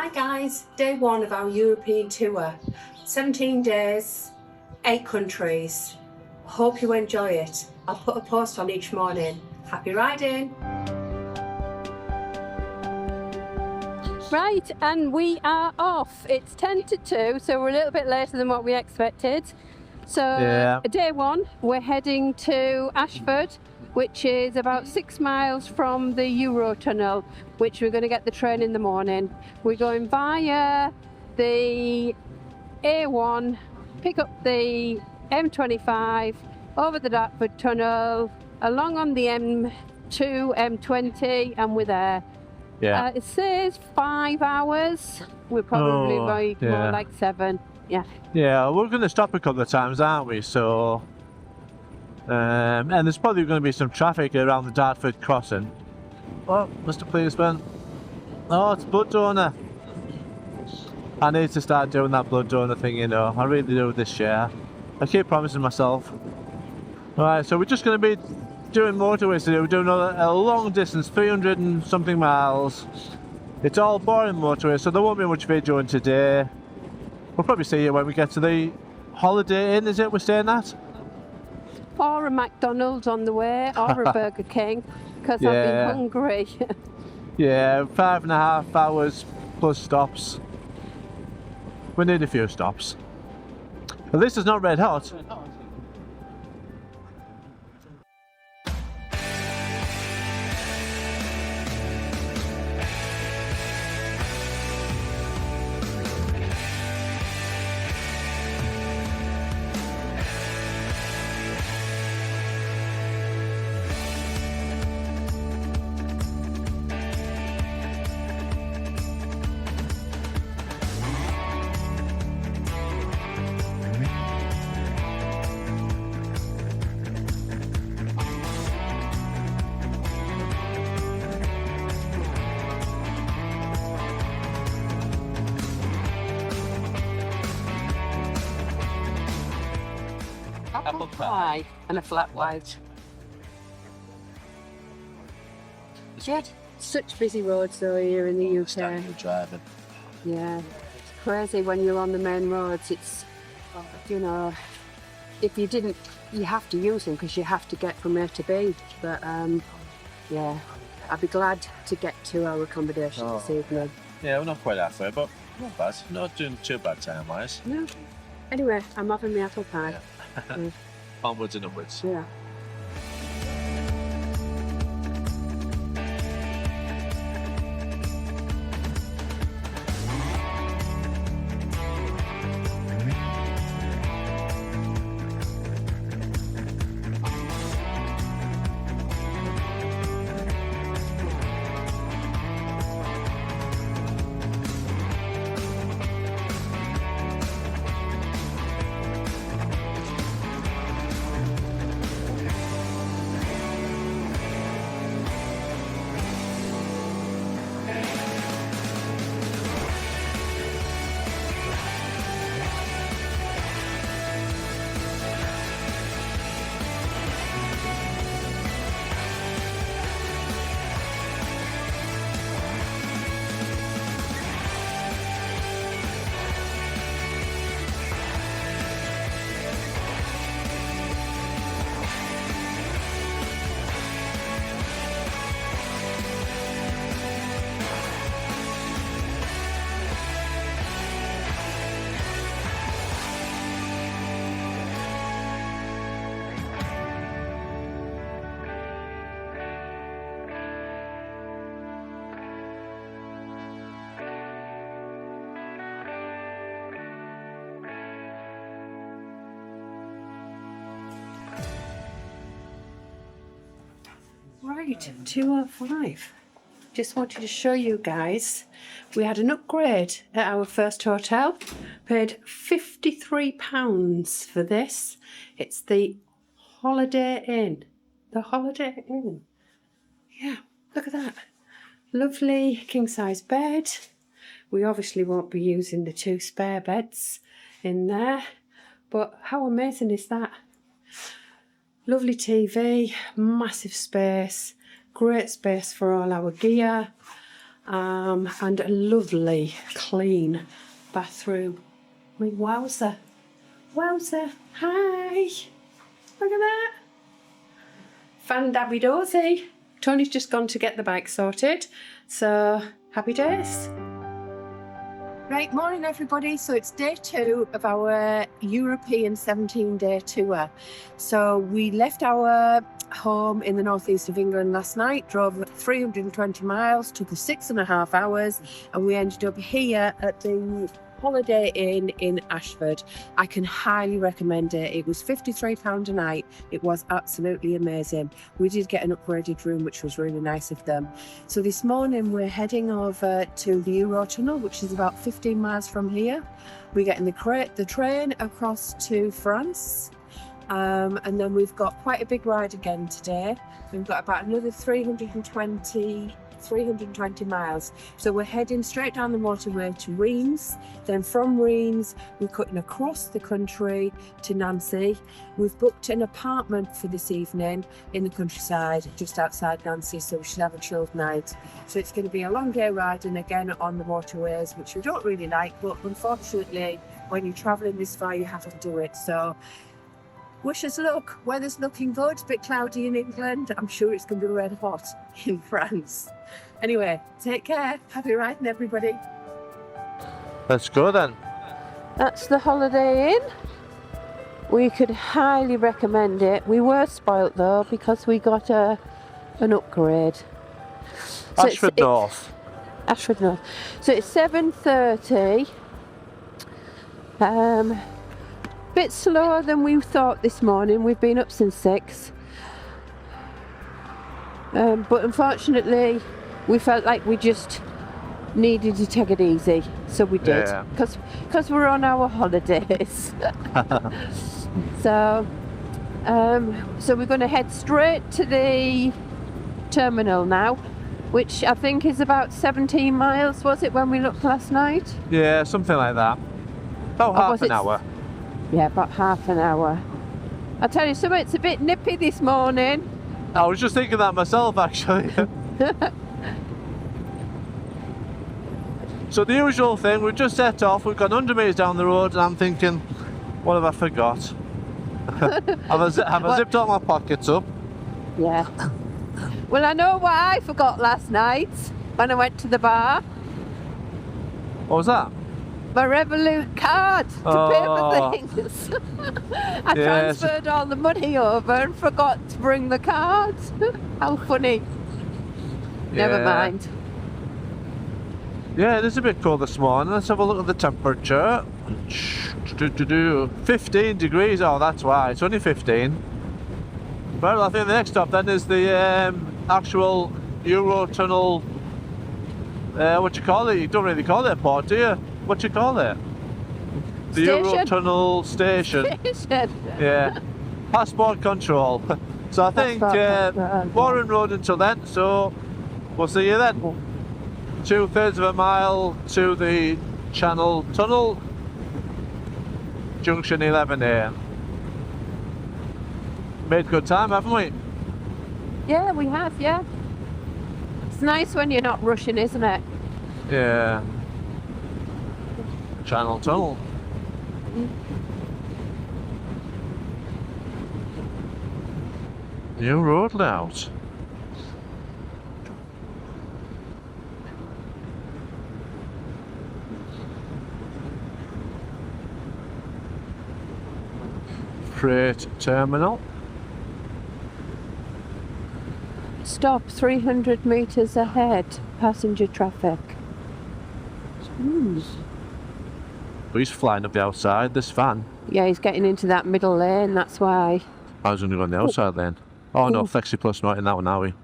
Hi guys, day one of our European tour. 17 days, 8 countries. Hope you enjoy it. I'll put a post on each morning. Happy riding! Right, and we are off. It's 10 to 2, so we're a little bit later than what we expected. So day one, we're heading to Ashford, which is about 6 miles from the Eurotunnel, which we're going to get the train in the morning. We're going via the A1, pick up the M25, over the Dartford Tunnel, along on the M2, M20, and we're there. Yeah. It says 5 hours. We're probably more like 7. Yeah. Yeah, we're going to stop a couple of times, aren't we? So, and there's probably going to be some traffic around the Dartford Crossing. Oh, Mr. Policeman. Oh, it's blood donor. I need to start doing that blood donor thing, you know. I really do this year. I keep promising myself. Right, so we're just going to be doing motorways today. We're doing a long distance, 300 and something miles. It's all boring motorways, so there won't be much videoing today. We'll probably see you when we get to the Holiday Inn, is it we're staying at? Or a McDonald's on the way, or a Burger King, because I've been hungry. Yeah, 5.5 hours plus stops. We need a few stops. But this is not red hot. Apple pie and a flat white. Yeah, such busy roads though here in the UK. Driving. Yeah, it's crazy when you're on the main roads. It's, you know, if you didn't, you have to use them because you have to get from A to B. But yeah, I'd be glad to get to our accommodation this evening. Yeah, we're not quite halfway, but not bad. Not doing too bad time-wise. No. Anyway, I'm having my apple pie. Yeah. Onwards and upwards. Yeah. Right, 2:05. Just wanted to show you guys, we had an upgrade at our first hotel. Paid £53 for this. It's the Holiday Inn. The Holiday Inn. Yeah, look at that. Lovely king-size bed. We obviously won't be using the 2 spare beds in there, but how amazing is that? Lovely TV, massive space, great space for all our gear. and a lovely, clean bathroom. I mean, wowza. Wowza. Hi. Look at that. Fan dabby dozy. Tony's just gone to get the bike sorted. So, happy days. Right, morning everybody. So it's day 2 of our European 17-day tour. So we left our home in the northeast of England last night, drove 320 miles, took us 6.5 hours, and we ended up here at the Holiday Inn in Ashford. I can highly recommend it. It was £53 a night. It was absolutely amazing. We did get an upgraded room, which was really nice of them. So this morning we're heading over to the Eurotunnel, which is about 15 miles from here. We're getting the train across to France. And then we've got quite a big ride again today. We've got about another 320 miles. So we're heading straight down the motorway to Reims. Then from Reims, we're cutting across the country to Nancy. We've booked an apartment for this evening in the countryside, just outside Nancy, so we should have a chilled night. So it's going to be a long day riding again on the motorways, which we don't really like, but unfortunately, when you're travelling this far, you have to do it. So wish us luck. Weather's looking good. It's a bit cloudy in England. I'm sure it's going to be red hot in France. Anyway, take care. Happy riding, everybody. Let's go then. That's the Holiday Inn. We could highly recommend it. We were spoilt though because we got an upgrade. So Ashford North. Ashford North. So it's 7:30. Bit slower than we thought this morning. We've been up since 6. But unfortunately, we felt like we just needed to take it easy. So we did. Because we're on our holidays. So we're going to head straight to the terminal now, which I think is about 17 miles, was it, when we looked last night? Yeah, something like that. About half an hour. Yeah, about half an hour. I tell you something, it's a bit nippy this morning. I was just thinking that myself, actually. So the usual thing, we've just set off, we've got 100 metres down the road, and I'm thinking, what have I forgot? have I zipped all my pockets up? Yeah. Well, I know what I forgot last night when I went to the bar. What was that? My Revolut card to pay for things. I transferred all the money over and forgot to bring the card. How funny. Never mind. Yeah, it is a bit cold this morning. Let's have a look at the temperature. 15 degrees. Oh, that's why. It's only 15. Well, I think the next stop then is the actual Eurotunnel. What you call it? You don't really call it a port, do you? What you call it? The Eurotunnel station. Yeah. Passport control. So I think Warren Road until then. So we'll see you then. 2/3 of a mile to the Channel Tunnel. Junction 11A. Made good time, haven't we? Yeah, we have, yeah. It's nice when you're not rushing, isn't it? Yeah. Channel Tunnel. New road layout. Freight terminal. Stop 300 metres ahead. Passenger traffic. He's flying up the outside, this van. Yeah, he's getting into that middle lane, that's why. I was only going the outside lane. Oh no, Flexi Plus not in that one, are we?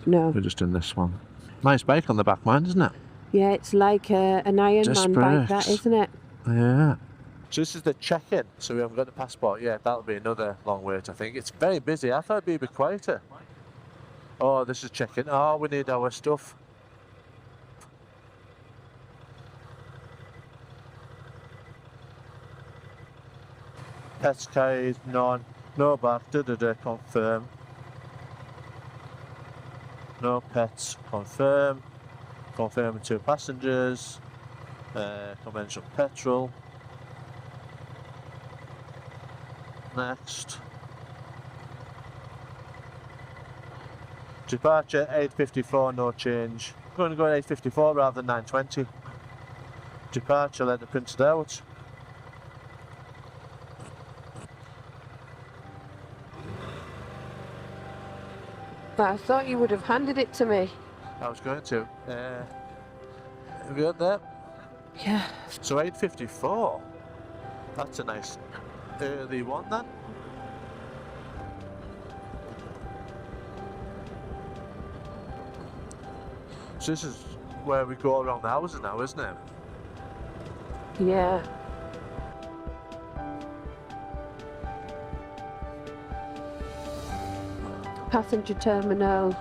No. We're just in this one. Nice bike on the back, mind, isn't it? Yeah, it's like an Ironman bike, that, isn't it? Yeah. So this is the check-in, so we haven't got the passport yet. That'll be another long wait, I think. It's very busy. I thought it'd be a bit quieter. Oh, this is check-in. Oh, we need our stuff. Pets carried, none. No bag, confirm. No pets, confirm. Confirming 2 passengers. Conventional petrol. Next. Departure 8:54, no change. I'm going to go at 8:54 rather than 9:20. Departure letter printed out. I thought you would have handed it to me. I was going to. Have you got that? Yeah. So 8:54. That's a nice early one then. So this is where we go around the houses now, isn't it? Yeah. Passenger terminal.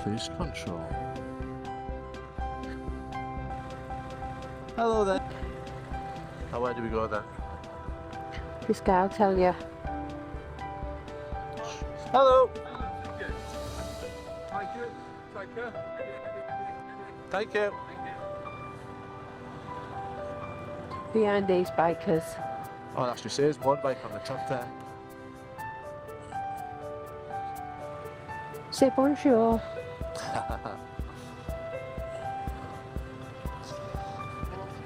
Police control. Hello there. Now where do we go then? This guy will tell you. Hello. Thank you. Behind these bikers. Oh, it actually says one bike on the top there. C'est bonjour.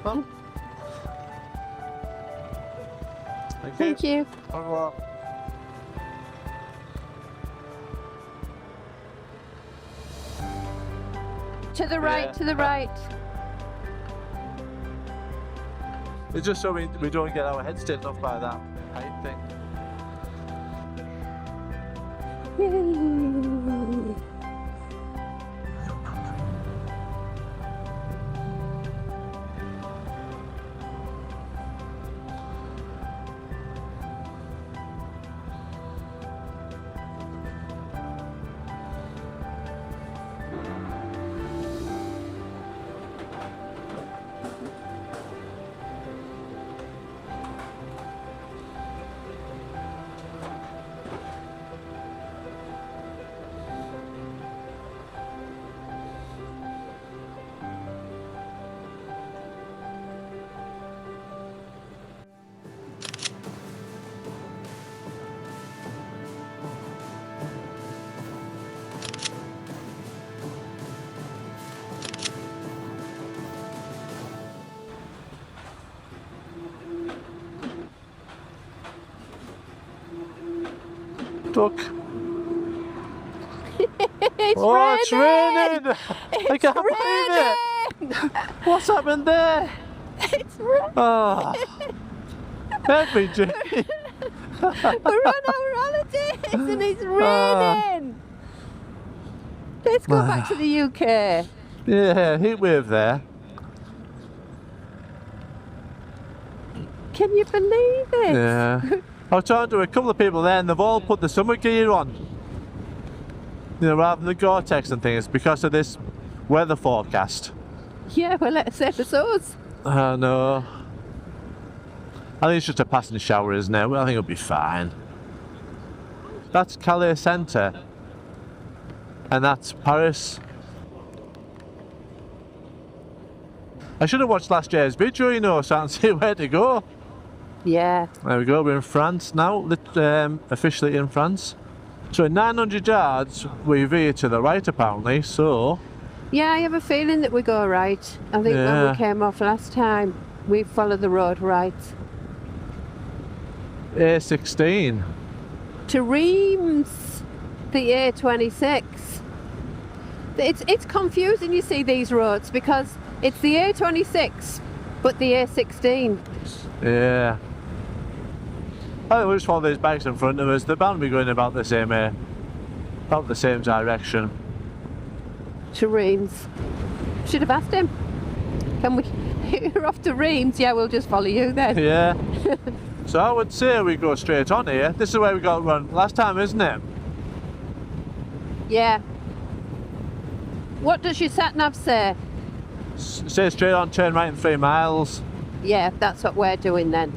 Well, Thank you. Au revoir. To the right, Yeah. to the right. It's just so we don't get our heads taken off by that height thing. Duck. It's Oh, raining! it's raining! I can't believe it! What's happened there? It's raining! Oh, every day. We're on our holidays and it's raining! Let's go back to the UK. Yeah, heat wave there. Can you believe it? Yeah. I was talking to a couple of people there and they've all put the summer gear on. You know, rather than the Gore-Tex and things because of this weather forecast. Yeah, well, let's say it's us. I know. I think it's just a passing shower, isn't it? Well, I think it'll be fine. That's Calais Centre. And that's Paris. I should have watched last year's video, you know, so I can see where to go. Yeah. There we go, we're in France now, officially in France. So in 900 yards, we veer to the right apparently, so... Yeah, I have a feeling that we go right. I think when Yeah. we came off last time, we followed the road right. A16. To Reims, the A26. It's confusing, you see, these roads, because it's the A26, but the A16. Yeah. I think we'll just follow these bikes in front of us. They're bound to be going about the same direction. To Reims. Should have asked him. Can we... You're off to Reims? Yeah, we'll just follow you then. Yeah. So I would say we go straight on here. This is where we got run last time, isn't it? Yeah. What does your sat-nav say? Say straight on, turn right in 3 miles. Yeah, that's what we're doing then.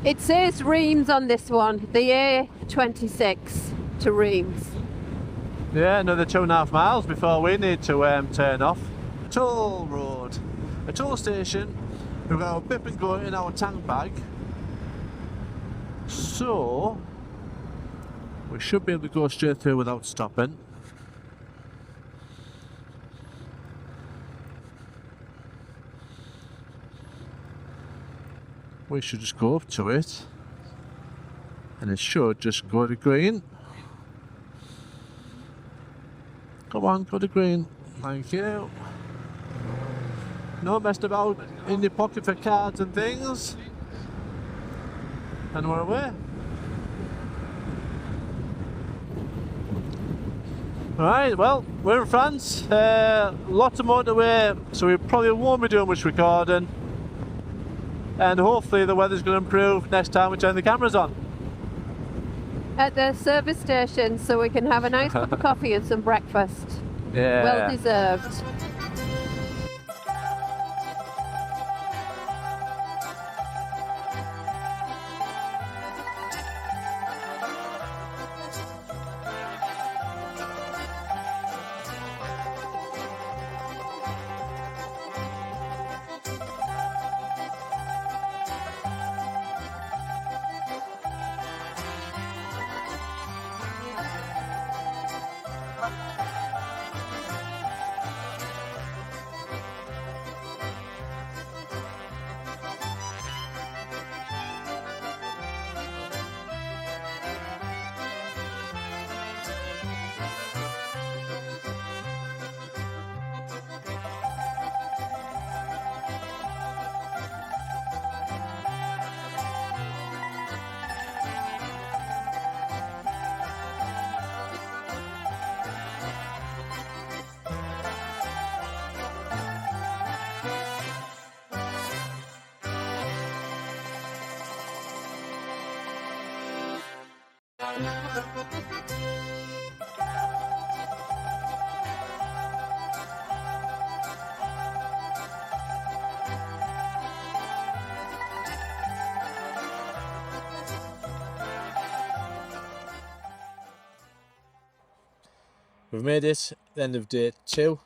It says Reims on this one, the A26 to Reims. Yeah, another 2.5 miles before we need to turn off. Toll road. A toll station. We've got our bip and go in our tank bag. So we should be able to go straight through without stopping. We should just go up to it, and it should just go to green. Come on, go to green. Thank you. No messed about in your pocket for cards and things. And we're away. Alright, well, we're in France. Lots of motorway, so we probably won't be doing much recording. And hopefully the weather's going to improve next time we turn the cameras on. At the service station, so we can have a nice cup of coffee and some breakfast. Yeah. Well deserved. We've made it, the end of day 2.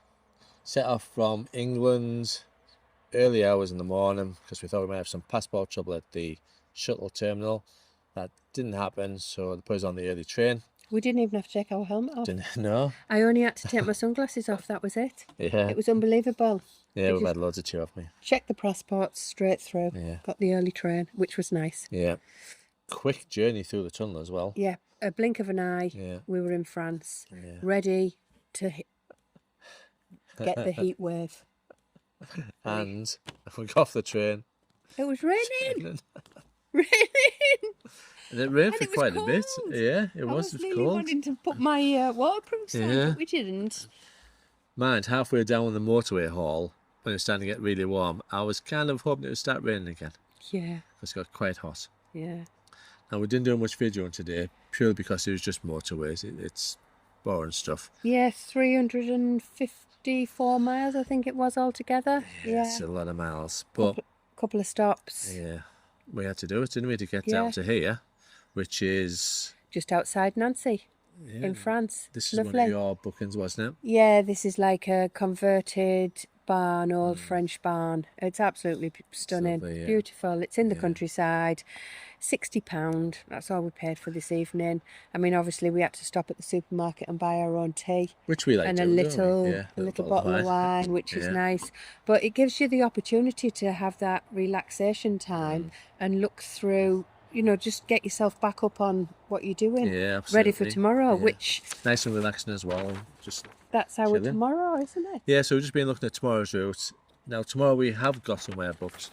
Set off from England early hours in the morning because we thought we might have some passport trouble at the Shuttle terminal. That didn't happen, so they put us on the early train. We didn't even have to take our helmet off. No. I only had to take my sunglasses off, that was it. Yeah. It was unbelievable. Yeah, we've had loads of cheer off me. Checked the passports straight through. Yeah. Got the early train, which was nice. Yeah. Quick journey through the tunnel as well. Yeah, a blink of an eye, Yeah. we were in France, Yeah. ready to get the heat wave. And we got off the train. It was raining! Raining! And it rained And for it was quite a bit. cold. Yeah, it I was really cold. wanting to put my waterproofs on, Yeah. but we didn't. Mind, halfway down the motorway hall, when it was starting to get really warm, I was kind of hoping it would start raining again. Yeah, Because it got quite hot. yeah. Now, we didn't do much videoing today, purely because it was just motorways. It's boring stuff. Yeah, 354 miles, I think it was altogether. Yeah, It's a lot of miles. But, couple of stops. yeah, we had to do it, didn't we, to get Yeah. down to here, which is... Just outside Nancy, Yeah, in France. this is Lovely. one of your bookings, wasn't it? Yeah, this is like a converted barn, old French barn. It's absolutely stunning, lovely, yeah. beautiful. It's in the Yeah. countryside. £60. That's all we paid for this evening. I mean, obviously we had to stop at the supermarket and buy our own tea Which we like and to a do, don't little, we? Yeah, a little bottle of wine, which is Yeah. nice. But it gives you the opportunity to have that relaxation time and look through. You know, just get yourself back up on what you're doing. Yeah, Ready for absolutely. tomorrow, Yeah. which Nice and relaxing as well. Just that's our chilling. tomorrow, isn't it? Yeah, so we've just been looking at tomorrow's route. Now, tomorrow we have got somewhere booked.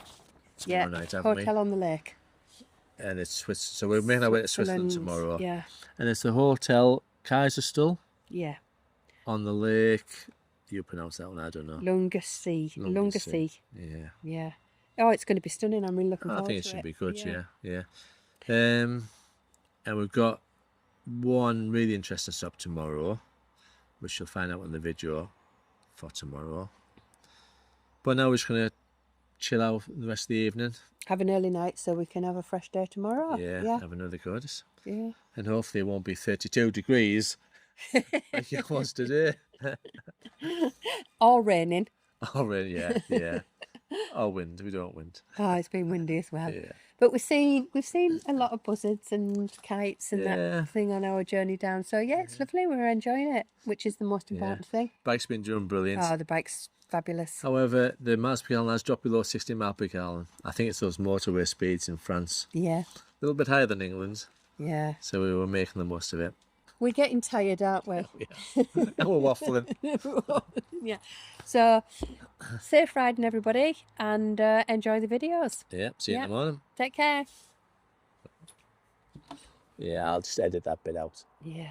Tomorrow night, haven't Hotel on the lake. we? And it's Swiss. So we're making our way to Switzerland tomorrow. Yeah, And it's the Hotel Kaiserstuhl yeah. on the lake. You pronounce that one, I don't know. Lungersee. Lungersee. Yeah. Yeah. Oh, it's going to be stunning. I'm really looking I forward think it to should be good, Yeah. yeah. And we've got one really interesting stop tomorrow, which you'll find out in the video for tomorrow. But now we're just going to chill out the rest of the evening. Have an early night so we can have a fresh day tomorrow. Yeah, have another good. Yeah. And hopefully it won't be 32 degrees like it was today. All raining. Oh, really? Yeah. Oh, wind. We don't wind. Oh, it's been windy as well. Yeah. But we've seen a lot of buzzards and kites and Yeah. that thing on our journey down. So yeah, it's lovely. We're enjoying it, which is the most important thing. Bike's been doing brilliant. Oh, the bike's fabulous. However, the miles per gallon has dropped below 60 miles per gallon. I think it's those motorway speeds in France. Yeah. A little bit higher than England. Yeah. So we were making the most of it. We're getting tired, aren't we? Yeah. And we're waffling. Yeah. So, safe riding, everybody, and enjoy the videos. Yeah, see you in the morning. Take care. Yeah, I'll just edit that bit out. Yeah.